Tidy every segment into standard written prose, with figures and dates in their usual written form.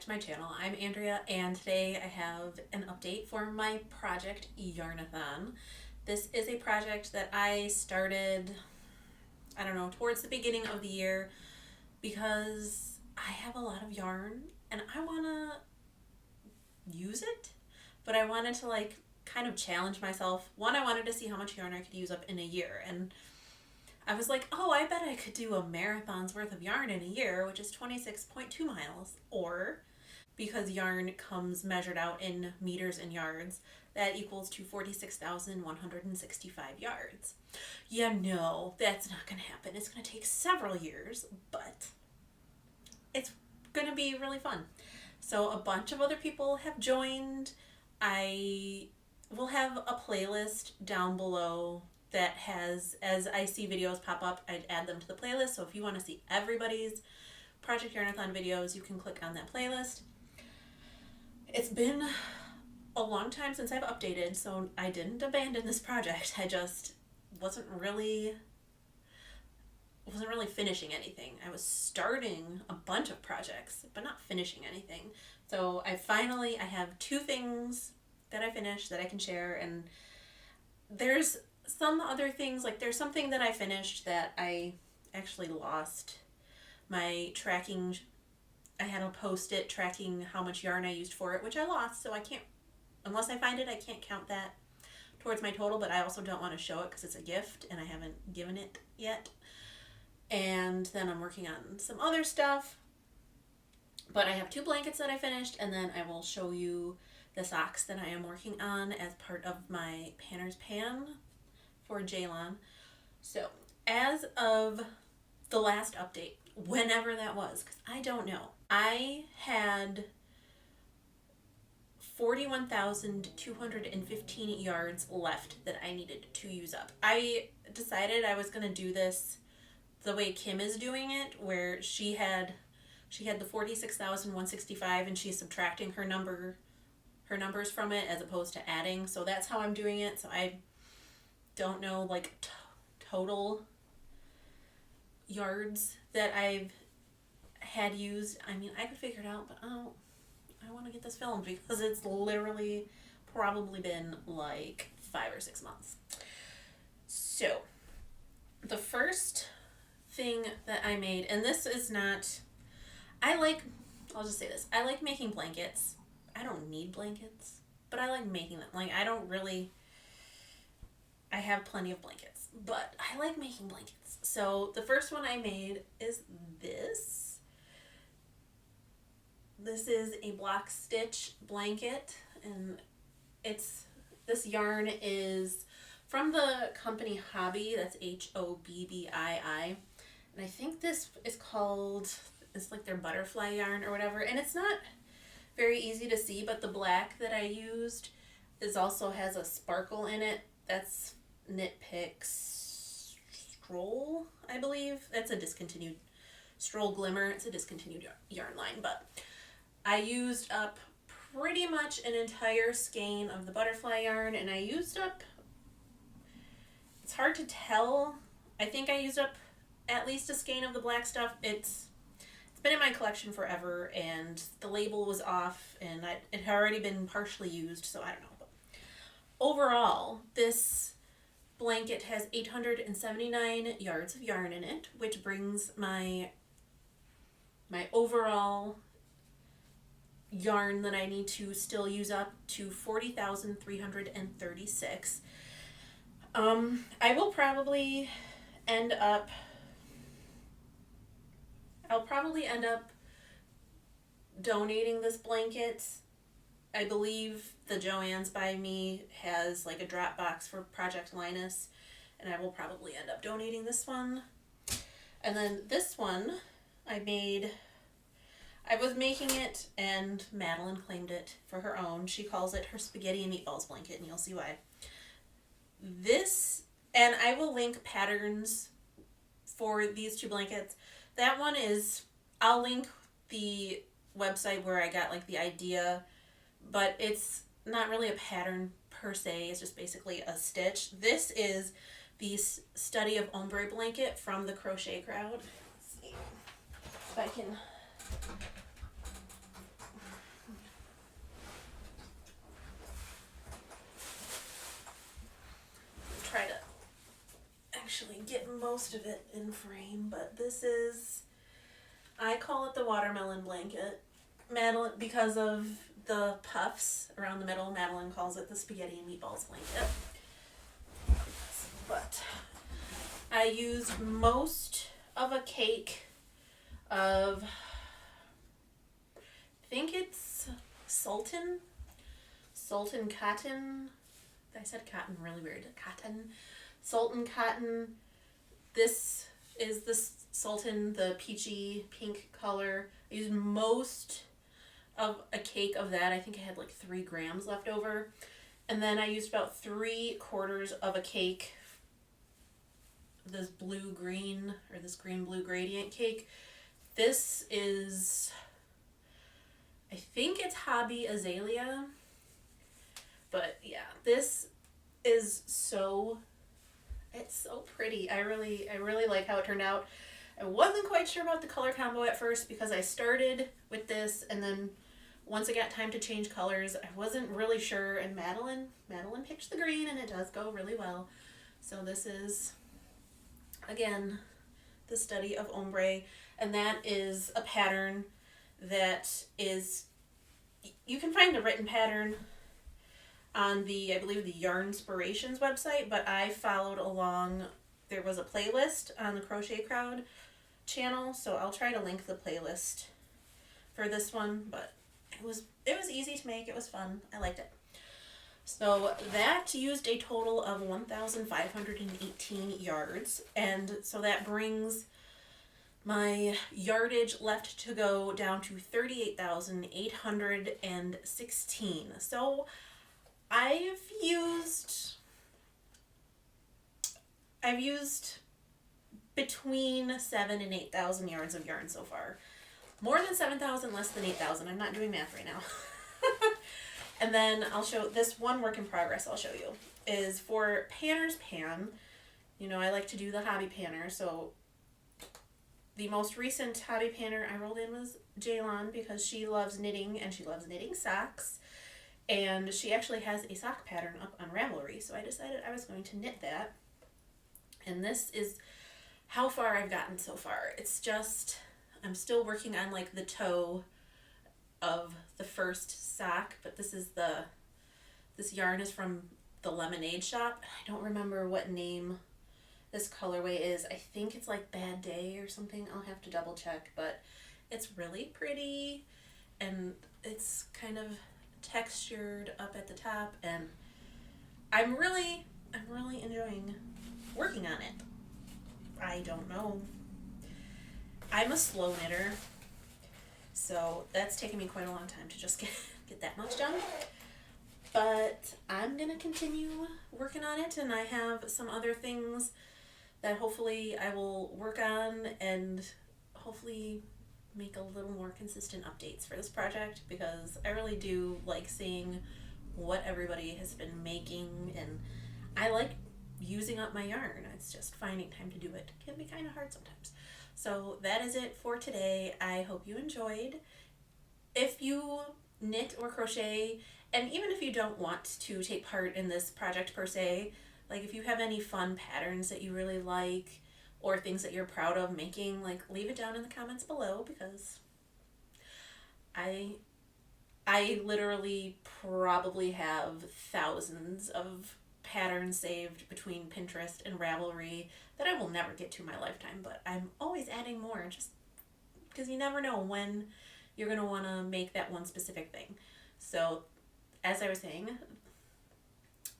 to my channel. I'm Andrea, and today I have an update for my project Yarnathon. This is a project that I started, I don't know, towards the beginning of the year because I have a lot of yarn and I want to use it, but I wanted to kind of challenge myself. One, I wanted to see how much yarn I could use up in a year, and I was like, oh, I bet I could do a marathon's worth of yarn in a year, which is 26.2 miles. Or, because yarn comes measured out in meters and yards, that equals to 46,165 yards. Yeah, no, that's not going to happen. It's going to take several years, but it's going to be really fun. So a bunch of other people have joined. I will have a playlist down below that has, as I see videos pop up, I'd add them to the playlist. So if you want to see everybody's Project Yarnathon videos, you can click on that playlist. It's been a long time since I've updated, so I didn't abandon this project. I just wasn't really finishing anything. I was starting a bunch of projects, but not finishing anything. So I have two things that I finished that I can share, and there's some other things, there's something that I finished that I actually lost my tracking. I had a post-it tracking how much yarn I used for it, which I lost, so I can't, unless I find it, I can't count that towards my total, but I also don't want to show it because it's a gift and I haven't given it yet. And then I'm working on some other stuff, but I have two blankets that I finished, and then I will show you the socks that I am working on as part of my Panner's Pan for Jaylon. So as of the last update, whenever that was, because I don't know, I had 41,215 yards left that I needed to use up. I decided I was going to do this the way Kim is doing it, where she had the 46,165 and she's subtracting her numbers from it as opposed to adding. So that's how I'm doing it. So I don't know total yards that I've had used. I mean, I could figure it out, but I want to get this filmed because it's literally probably been 5 or 6 months. So the first thing that I made, and this is not, I'll just say this, I like making blankets. I don't need blankets, but I like making them. I have plenty of blankets, but I like making blankets. So the first one I made is this. This is a block stitch blanket, and this yarn is from the company Hobby. That's Hobbii, and I think this is called, it's their butterfly yarn or whatever, and it's not very easy to see, but the black that I used also has a sparkle in it. That's Knit Picks Stroll, I believe. That's a discontinued Stroll Glimmer. It's a discontinued yarn line, but I used up pretty much an entire skein of the butterfly yarn, and I used up, it's hard to tell, I think I used up at least a skein of the black stuff. It's been in my collection forever, and the label was off, and it had already been partially used, so I don't know. But overall, this blanket has 879 yards of yarn in it, which brings my overall yarn that I need to still use up to 40,336. I will probably end up donating this blanket. I believe the Joann's by me has a drop box for Project Linus, and I will probably end up donating this one. And then this one I was making it, and Madeline claimed it for her own. She calls it her spaghetti and meatballs blanket, and you'll see why. This, and I will link patterns for these two blankets. That one is, I'll link the website where I got the idea, but it's not really a pattern per se. It's just basically a stitch. This is the Study of Ombre blanket from the Crochet Crowd. Let's see if I can actually get most of it in frame, but this is, I call it the watermelon blanket. Madeline, because of the puffs around the middle, Madeline calls it the spaghetti and meatballs blanket. But I used most of a cake of, I think it's Sultan cotton. I said cotton really weird. Cotton. Sultan cotton. This is the Sultan, the peachy pink color. I used most of a cake of that. I think I had like 3 grams left over. And then I used about 3/4 of a cake, this blue-green, or this green-blue gradient cake. This is, I think it's Hobby Azalea. But yeah, this is it's so pretty. I really like how it turned out. I wasn't quite sure about the color combo at first because I started with this, and then once I got time to change colors, I wasn't really sure, and Madeline picked the green, and it does go really well. So this is, again, the study of ombre, and that is a pattern that is, you can find the written pattern on the, I believe, the Yarnspirations website, but I followed along. There was a playlist on the Crochet Crowd channel, so I'll try to link the playlist for this one, but it was easy to make. It was fun. I liked it. So that used a total of 1,518 yards, and so that brings my yardage left to go down to 38,816. So I've used between 7,000 and 8,000 yards of yarn so far. More than 7,000, less than 8,000. I'm not doing math right now. And then I'll show this one work in progress. I'll show you is for Panner's Pan. You know, I like to do the hobby panner. So the most recent hobby panner I rolled in was Jaylon, because she loves knitting and she loves knitting socks. And she actually has a sock pattern up on Ravelry, so I decided I was going to knit that. And this is how far I've gotten so far. It's just, I'm still working on like the toe of the first sock, but this yarn is from the Lemonade Shop. I don't remember what name this colorway is. I think it's like Bad Day or something. I'll have to double check, but it's really pretty, and it's kind of textured up at the top, and I'm really enjoying working on it. I don't know. I'm a slow knitter, so that's taken me quite a long time to just get that much done. But I'm gonna continue working on it, and I have some other things that hopefully I will work on and hopefully make a little more consistent updates for this project, because I really do like seeing what everybody has been making, and I like using up my yarn. It's just finding time to do it can be kind of hard sometimes. So that is it for today. I hope you enjoyed. If you knit or crochet, and even if you don't want to take part in this project per se, like if you have any fun patterns that you really like, or things that you're proud of making, like leave it down in the comments below, because I literally probably have thousands of patterns saved between Pinterest and Ravelry that I will never get to in my lifetime, but I'm always adding more, just because you never know when you're going to want to make that one specific thing. So as I was saying,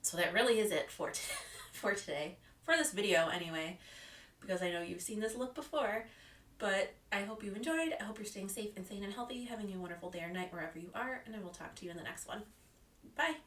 so that really is it for today, for this video anyway, because I know you've seen this look before. But I hope you enjoyed. I hope you're staying safe and sane and healthy, having a wonderful day or night wherever you are, and I will talk to you in the next one. Bye!